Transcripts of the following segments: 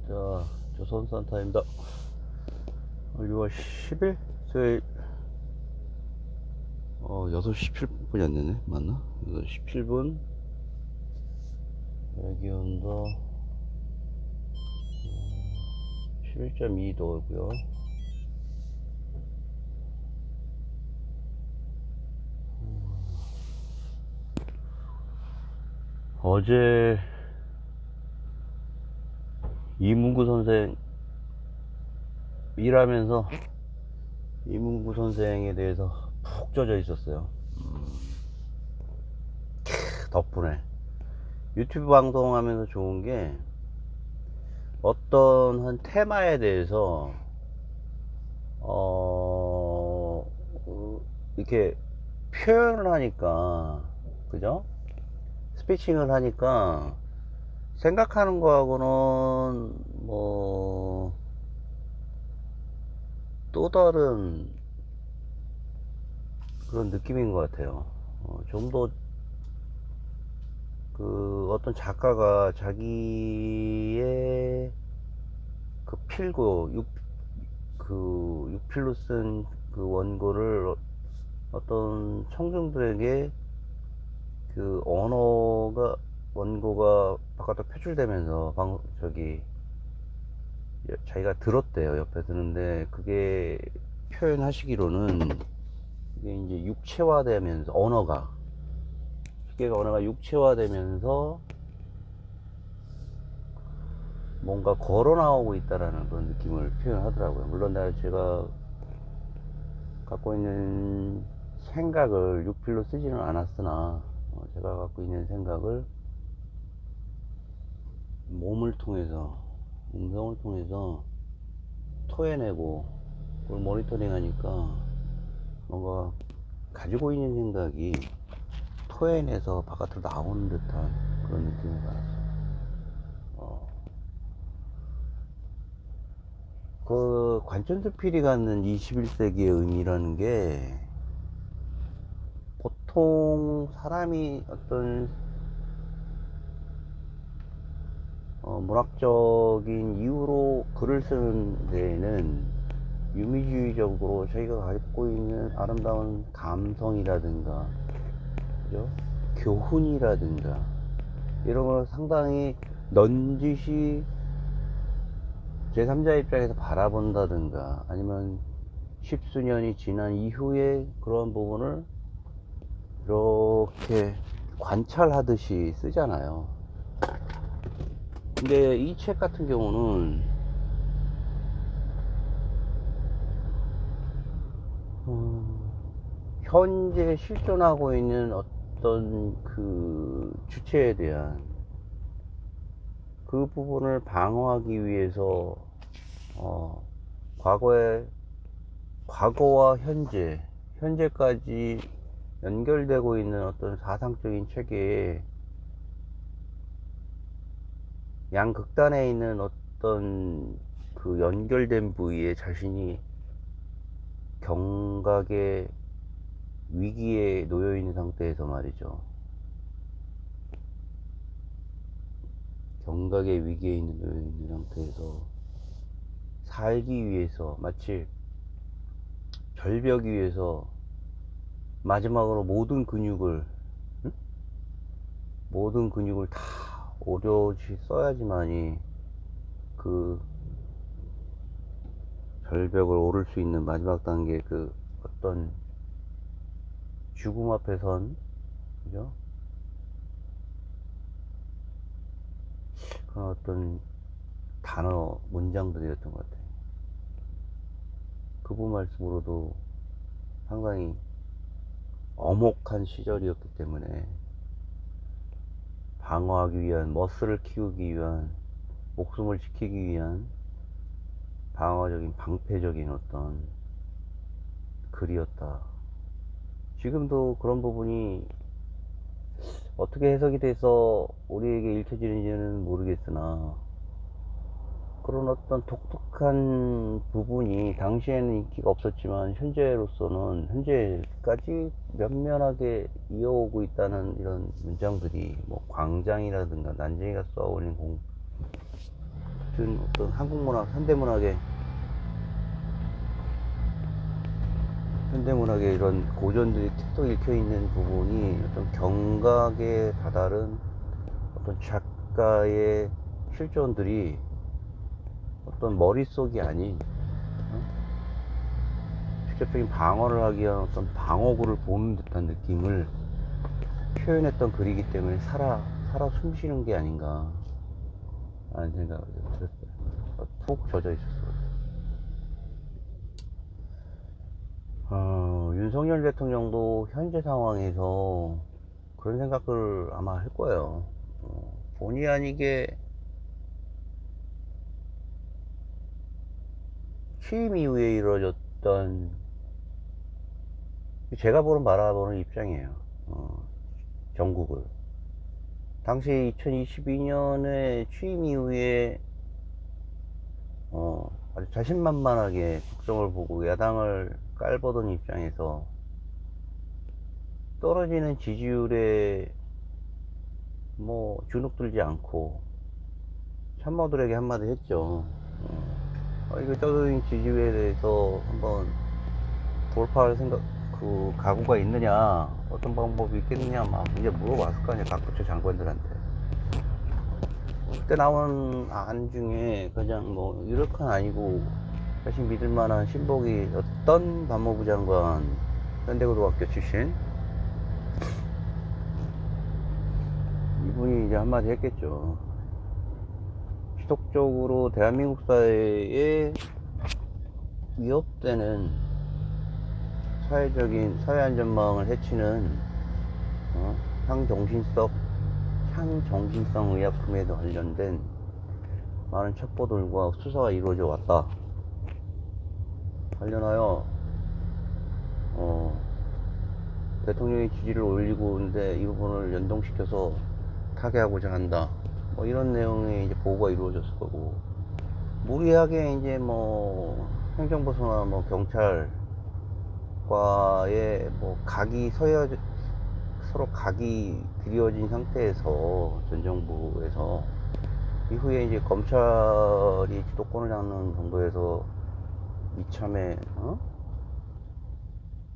자, 조선산타입니다. 6월 10일 수요일 6시 17분이 안 되네. 맞나? 6시 17분. 여기 온도 11.2도고요. 어제 이문구 선생 일하면서 이문구 선생에 대해서 푹 젖어 있었어요. 덕분에 유튜브 방송하면서 좋은 게 어떤 한 테마에 대해서 이렇게 표현을 하니까, 그죠? 스피칭을 하니까 생각하는 거하고는 뭐 또 다른 그런 느낌인 것 같아요. 좀 더 그 어떤 작가가 자기의 그 필고 그 육필로 쓴 그 원고를 어떤 청중들에게 그 언어가 원고가 바깥으로 표출되면서 자기가 들었대요. 옆에 듣는데 그게 표현하시기로는 이게 이제 육체화되면서 언어가 육체화되면서 뭔가 걸어 나오고 있다라는 그런 느낌을 표현하더라고요. 물론 제가 갖고 있는 생각을 육필로 쓰지는 않았으나 제가 갖고 있는 생각을 몸을 통해서, 음성을 통해서 토해내고 그걸 모니터링 하니까 뭔가 가지고 있는 생각이 토해내서 바깥으로 나오는 듯한 그런 느낌을 받았어요. 그 관천수필이 갖는 21세기의 의미라는 게 보통 사람이 어떤 문학적인 이유로 글을 쓰는 데에는 유미주의적으로 자기가 갖고 있는 아름다운 감성이라든가, 그죠? 교훈이라든가 이런 걸 상당히 넌지시 제3자 입장에서 바라본다든가, 아니면 십수년이 지난 이후에 그런 부분을 이렇게 관찰하듯이 쓰잖아요. 근데 이 책 같은 경우는 현재 실존하고 있는 어떤 그 주체에 대한 그 부분을 방어하기 위해서 과거와 현재까지 연결되고 있는 어떤 사상적인 체계에 양극단에 있는 어떤 그 연결된 부위에 자신이 경각의 위기에 놓여 있는 상태에서 말이죠. 경각의 위기에 놓여 있는 상태에서 살기 위해서, 마치 절벽 위에서 마지막으로 모든 근육을 다 오롯이 써야지만이 그 절벽을 오를 수 있는 마지막 단계, 그 어떤 죽음 앞에 선, 그죠? 그런 어떤 문장들이었던 것 같아요. 그분 말씀으로도 상당히 엄혹한 시절이었기 때문에 방어하기 위한, 머슬을 키우기 위한, 목숨을 지키기 위한 방어적인, 방패적인 어떤 글이었다. 지금도 그런 부분이 어떻게 해석이 돼서 우리에게 읽혀지는지는 모르겠으나, 그런 어떤 독특한 부분이 당시에는 인기가 없었지만 현재까지 면면하게 이어오고 있다는 이런 문장들이, 뭐 광장이라든가 난쟁이가 쏘아올린 준 어떤 한국 문학, 현대문학의 이런 고전들이 틱톡 읽혀 있는 부분이 어떤 경각에 다다른 어떤 작가의 실존들이 어떤 머릿속이 아닌 직접적인 방어를 하기 위한 어떤 방어구를 보는 듯한 느낌을 표현했던 글이기 때문에 살아 숨쉬는 게 아닌가 라는 생각을 들었어요. 푹 젖어 있었어요. 윤석열 대통령도 현재 상황에서 그런 생각을 아마 할 거예요. 본의 아니게 취임 이후에 이루어졌던, 제가 바라보는 입장이에요. 전국을. 당시 2022년에 취임 이후에 아주 자신만만하게 국정을 보고 야당을 깔보던 입장에서 떨어지는 지지율에 주눅들지 않고 참모들에게 한마디 했죠. 이거 떨어진 지지율에 대해서 한번 돌파할 생각, 각오가 있느냐, 어떤 방법이 있겠느냐, 막 이제 물어봤을 거 아니야, 각 부처 장관들한테. 그때 나온 안 중에 그냥 유력한 아니고 자신 믿을 만한 신복이 어떤 법무부 장관, 현대고등학교 출신, 이분이 이제 한마디 했겠죠. 지속적으로 대한민국 사회에 위협되는 사회 안전망을 해치는 향정신성 의약품에 관련된 많은 첩보들과 수사가 이루어져 왔다. 관련하여 대통령의 지지를 올리고 있는데 이 부분을 연동시켜서 타개하고자 한다. 이런 내용의 이제 보고가 이루어졌을 거고, 무리하게 이제 행정부서나 경찰과의 서로 각이 드리워진 상태에서 전 정부에서 이후에 이제 검찰이 주도권을 잡는 정도에서 이참에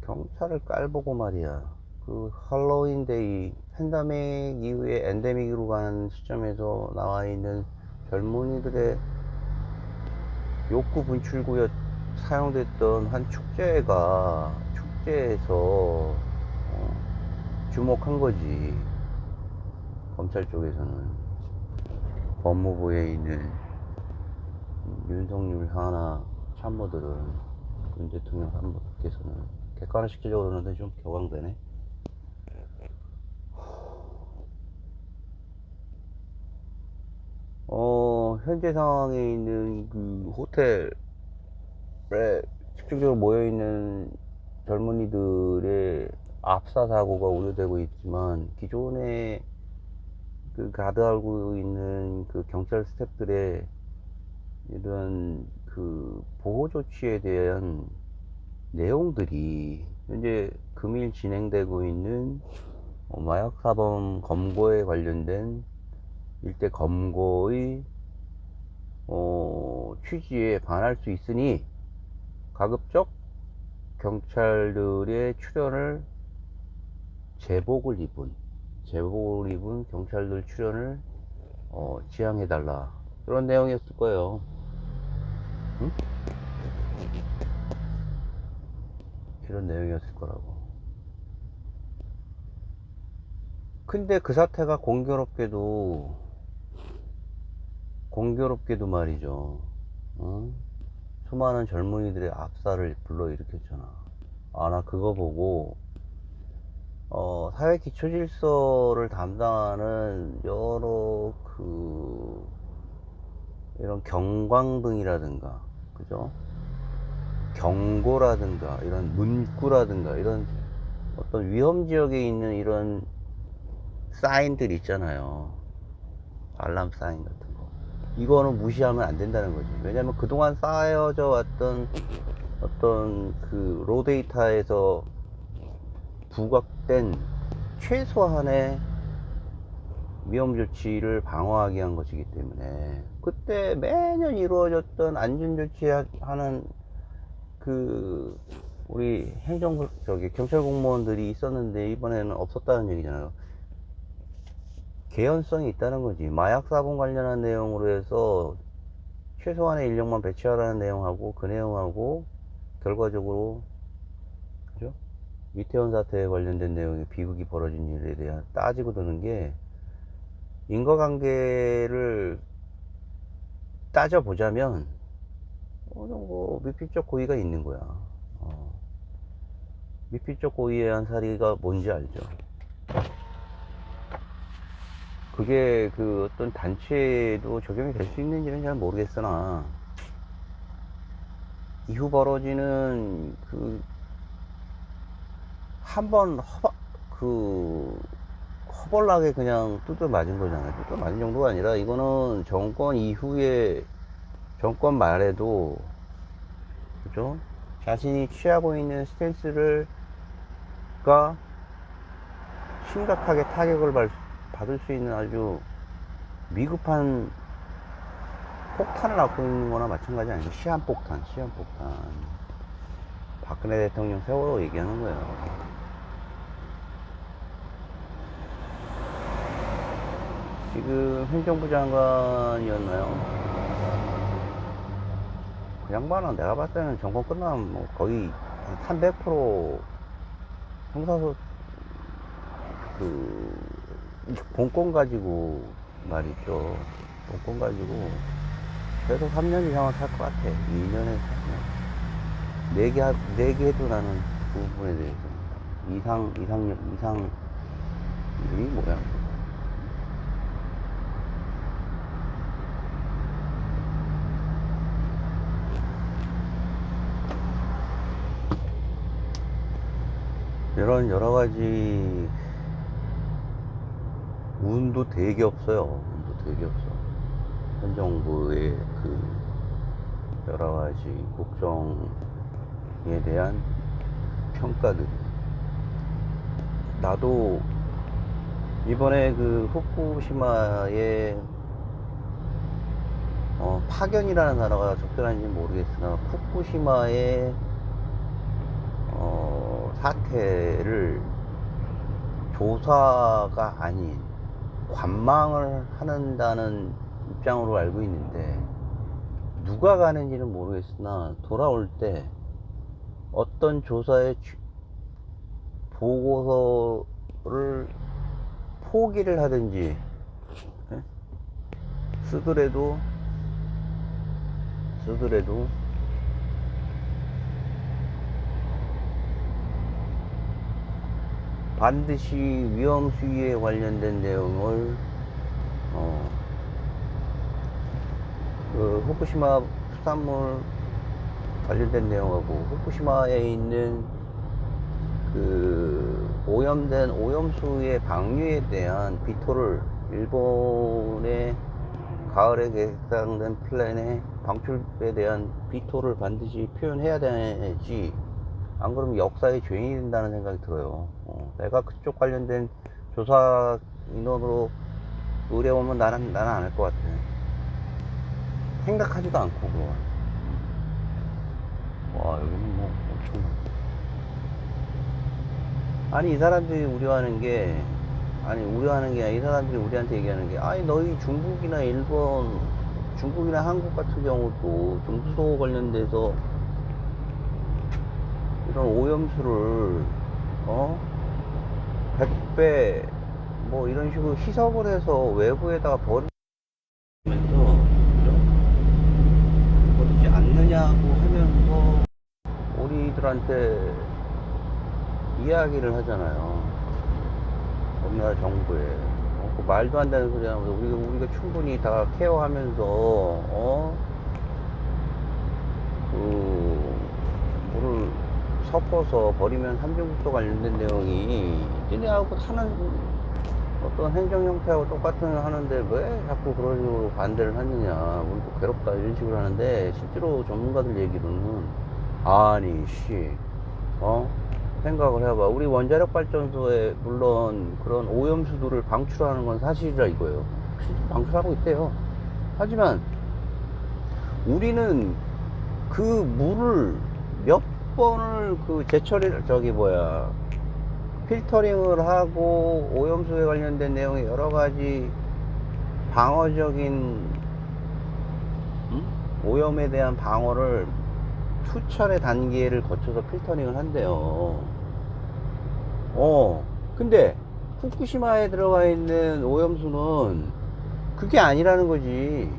경찰을 깔보고 말이야. 그 할로윈데이 팬데믹 이후에 엔데믹으로 가는 시점에서 나와 있는 젊은이들의 욕구 분출구에 사용됐던 한 축제에서 주목한 거지. 검찰 쪽에서는, 법무부에 있는 윤석열 하나 참모들은, 윤 대통령 참모께서는 객관식적으로 그러는데 좀 격앙되네. 현재 상황에 있는 그 호텔에 집중적으로 모여있는 젊은이들의 압사 사고가 우려되고 있지만, 기존에 그 가드하고 있는 그 경찰 스태프들의 이런 그 보호 조치에 대한 내용들이 현재 금일 진행되고 있는 마약 사범 검거에 관련된 일대 검거의 취지에 반할 수 있으니 가급적 경찰들의 출연을 제복을 입은 경찰들 출연을 지향해달라, 그런 내용이었을 거예요. 응? 이런 내용이었을 거라고. 근데 그 사태가 공교롭게도 말이죠, 수많은 젊은이들의 압사를 불러일으켰잖아. 나 그거 보고 사회 기초 질서를 담당하는 여러 이런 경광등이라든가, 그죠? 경고라든가 이런 문구라든가 이런 어떤 위험 지역에 있는 이런 사인들 있잖아요. 알람 사인 같은 거. 이거는 무시하면 안 된다는 거지. 왜냐면 그동안 쌓여져 왔던 어떤 그 로데이터에서 부각된 최소한의 위험 조치를 방어하기 위한 것이기 때문에, 그때 매년 이루어졌던 안전 조치하는 그 우리 경찰 공무원들이 있었는데 이번에는 없었다는 얘기잖아요. 개연성이 있다는 거지. 마약 사범 관련한 내용으로 해서 최소한의 인력만 배치하라는 내용하고 그 내용하고 결과적으로, 그죠? 이태원 사태에 관련된 내용이 비극이 벌어진 일에 대한 따지고 드는 게, 인과관계를 따져보자면 어느 정도 미필적 고의가 있는 거야. 미필적 고의에 의한 살해가 뭔지 알죠? 그게 그 어떤 단체에도 적용이 될 수 있는지는 잘 모르겠으나, 이후 벌어지는 그 한번 허벌나게 그냥 뚜들 맞은 거잖아요. 뚜들 맞은 정도가 아니라 이거는 정권 이후에, 정권 말에도, 그죠? 자신이 취하고 있는 스탠스를 가 심각하게 타격을 받을 수 있는 아주 미급한 폭탄을 갖고 있는 거나 마찬가지 아니에요. 시한폭탄. 박근혜 대통령 세월호 얘기하는 거예요. 지금 행정부 장관이었나요? 그 양반은 내가 봤을 때는 정권 끝나면 뭐 거의 한 300% 형사소, 본권 가지고 말이죠. 본권 가지고 그래도 3년 이상은 살 것 같아. 2년에 3년. 4개 해도 나는 그 부분에 대해서. 이상이 뭐야. 이런 여러 가지 운도 되게 없어요. 현 정부의 그 여러 가지 국정에 대한 평가들. 나도 이번에 그 후쿠시마에 파견이라는 단어가 적절한지 모르겠으나, 후쿠시마의 사태를 조사가 아닌 관망을 한다는 입장으로 알고 있는데, 누가 가는지는 모르겠으나 돌아올 때 어떤 조사의 보고서를 포기를 하든지 쓰더라도 반드시 위험 수위에 관련된 내용을 그 후쿠시마 수산물 관련된 내용하고, 후쿠시마에 있는 그 오염된 오염수의 방류에 대한 비토를, 일본의 가을에 개장된 플랜의 방출에 대한 비토를 반드시 표현해야 되지, 안 그러면 역사의 죄인이 된다는 생각이 들어요. 내가 그쪽 관련된 조사 인원으로 의뢰오면 나는 안 할 것 같아. 생각하지도 않고. 그거. 와, 여기는 뭐 엄청. 아니, 이 사람들이 우려하는 게 아니라, 이 사람들이 우리한테 얘기하는 게, 아니 너희 중국이나 일본, 중국이나 한국 같은 경우도 중수소 관련돼서 이런 오염수를 100배 뭐 이런 식으로 희석을 해서 외부에다가 버리면서, 버리지 않느냐고 하면서 우리들한테 이야기를 하잖아요. 우리나라 정부에. 그 말도 안 되는 소리 하면서 우리가 충분히 다 케어하면서 물을 섞어서 버리면 삼중국소 관련된 내용이 니네하고 하는 어떤 행정 형태하고 똑같은 하는데 왜 자꾸 그런 식으로 반대를 하느냐, 우리도 괴롭다 이런 식으로 하는데, 실제로 전문가들 얘기로는, 아니 씨 생각을 해봐. 우리 원자력 발전소에 물론 그런 오염수들을 방출하는 건 사실이라 이거예요. 실제로 방출하고 있대요. 하지만 우리는 그 물을 몇 번을 그 재처리를 저기 뭐야 필터링을 하고 오염수에 관련된 내용의 여러 가지 방어적인 오염에 대한 방어를 수차례 단계를 거쳐서 필터링을 한대요. 근데 후쿠시마에 들어가 있는 오염수는 그게 아니라는 거지.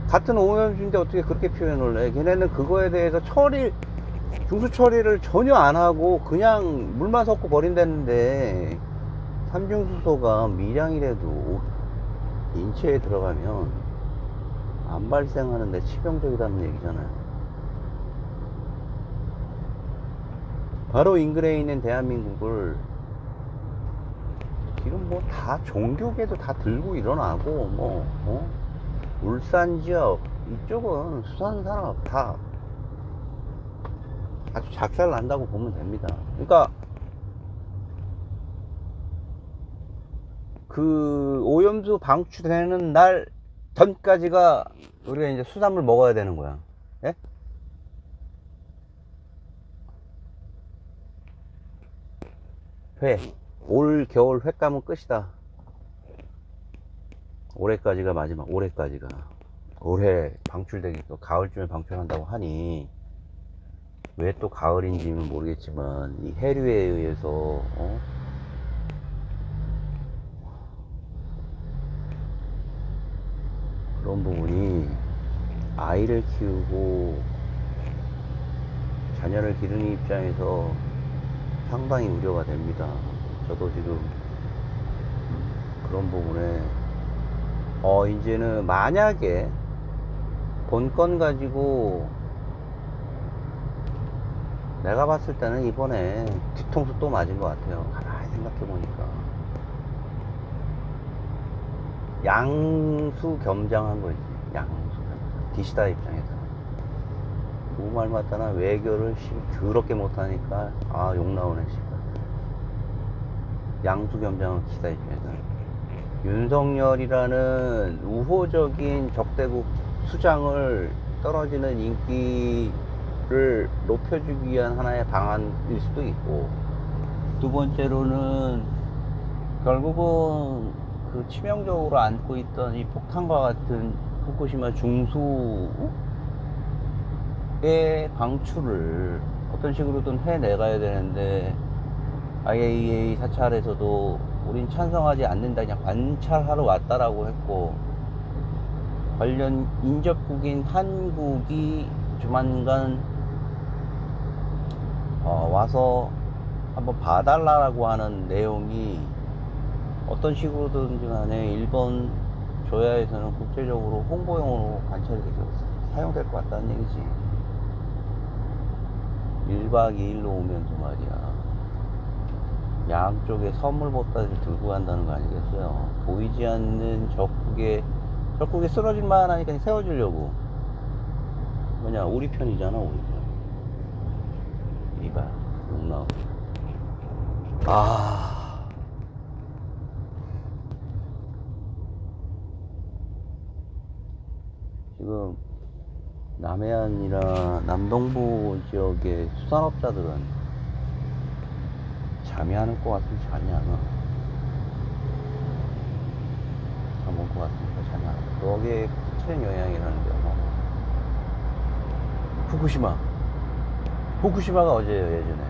같은 오염수인데 어떻게 그렇게 표현을 해? 걔네는 그거에 대해서 중수 처리를 전혀 안 하고 그냥 물만 섞고 버린다는데, 삼중수소가 미량이라도 인체에 들어가면 안 발생하는데 치명적이라는 얘기잖아요. 바로 인근에 있는 대한민국을 지금 뭐 다 종교계도 다 들고 일어나고 울산 지역 이쪽은 수산산업 다 아주 작살 난다고 보면 됩니다. 그러니까 그 오염수 방출되는 날 전까지가 우리가 이제 수산물 먹어야 되는 거야. 예? 회. 올 겨울 횟감은 끝이다. 올해까지가 마지막. 올해까지가. 올해 방출되기 또 가을쯤에 방출한다고 하니 왜 또 가을인지는 모르겠지만 이 해류에 의해서 그런 부분이 아이를 키우고 자녀를 기르는 입장에서 상당히 우려가 됩니다. 저도 지금 그런 부분에 이제는 만약에 본건 가지고 내가 봤을 때는 이번에 뒤통수 또 맞은 것 같아요. 가만히 생각해 보니까 양수겸장한 거지. 양수겸장. 기시다 입장에서 누구말 맞다나 외교를 더럽게 못하니까 욕 나오네. 양수겸장한 기시다 입장에서 윤석열이라는 우호적인 적대국 수장을 떨어지는 인기를 높여주기 위한 하나의 방안일 수도 있고, 두 번째로는 결국은 그 치명적으로 안고 있던 이 폭탄과 같은 후쿠시마 중수의 방출을 어떤 식으로든 해내가야 되는데, IAEA 사찰에서도 우린 찬성하지 않는다, 그냥 관찰하러 왔다라고 했고, 관련 인접국인 한국이 조만간 와서 한번 봐달라고 하는 내용이 어떤 식으로든지 간에 일본 조야에서는 국제적으로 홍보용으로 관찰이 계속 사용될 것 같다는 얘기지. 1박 2일로 오면서 말이야, 양쪽에 선물 보따리를 들고 간다는 거 아니겠어요? 보이지 않는 적국에 쓰러질 만 하니까 세워주려고. 뭐냐, 우리 편이잖아, 우리 편. 이봐, 욕 나오고. 지금 남해안이나 남동부 지역의 수산업자들은 잠이 안 올 것 같으면 잠이 안 와. 잠 올 것 같으니까 잠이 안 와. 거기에 크는 영향이라는 게 후쿠시마가 어제예요. 예전에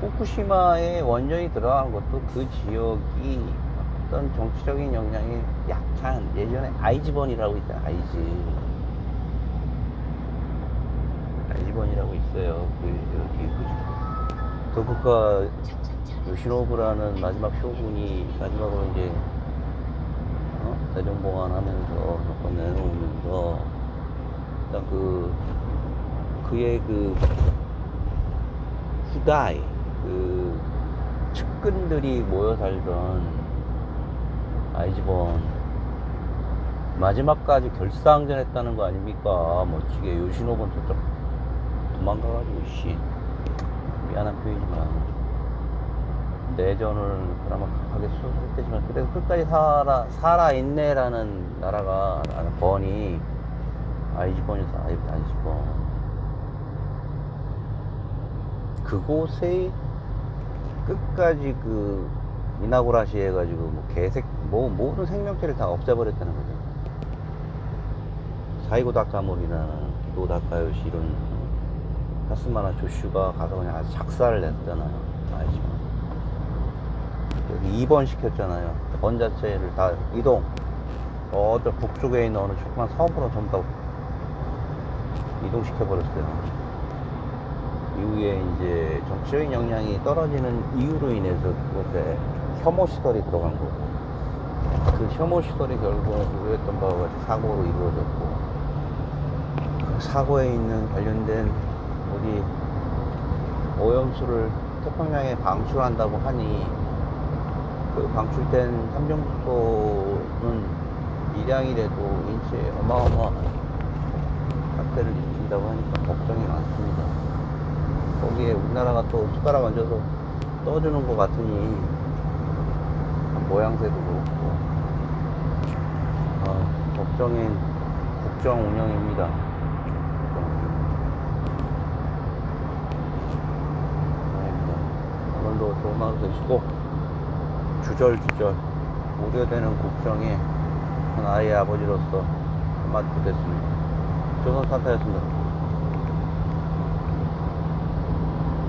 후쿠시마에 원전이 들어간 것도 그 지역이 어떤 정치적인 영향이 약한, 예전에 아이즈번이라고 있잖아. 아이즈번이라고 있어요. 도쿠가 요시노부라는 마지막 쇼군이 마지막으로 이제 대정봉환하면서 몇번 내놓으면서 일단 그의 후다이 측근들이 모여 살던 아이즈번 마지막까지 결사항전했다는 거 아닙니까? 멋지게. 요시노부는 저쪽 도망가가지고 미안한 표현이지만 내전을 그나마 강하게 수술했지만 그래도 끝까지 살아있네라는 나라가 나는 번이 아이즈번이었어. 아이즈번. 그곳에 끝까지 그 이나고라시 해가지고 모든 생명체를 다 없애버렸다는 거죠. 사이고 다카몰이라는 기도 다카요시 이런 카스마나 조슈가 가서 그냥 아주 작사를 냈잖아요. 아이즈번. 2번 시켰잖아요. 번 자체를 다 이동. 저 북쪽에 있는 어느 조그만 섬으로 전부 다 이동시켜버렸어요. 이후에 이제 정치적인 역량이 떨어지는 이유로 인해서 그것에 혐오 시설이 들어간 거고, 그 혐오 시설이 결국은 우려했던 바와 같이 사고로 이루어졌고, 그 사고에 있는 관련된 우리 오염수를 태평양에 방출한다고 하니 그 방출된 삼중수소는 일량이라도 인체에 어마어마한 사태를 일으킨다고 하니까 걱정이 많습니다. 거기에 우리나라가 또 숟가락 얹어서 떠주는 것 같으니 모양새도 그렇고 걱정인 국정 운영입니다. 오늘도 좋은 하루 되시고 주절주절 우려되는 국정에 한 아이의 아버지로서 한마디 듣겠습니다. 조선사타였습니다.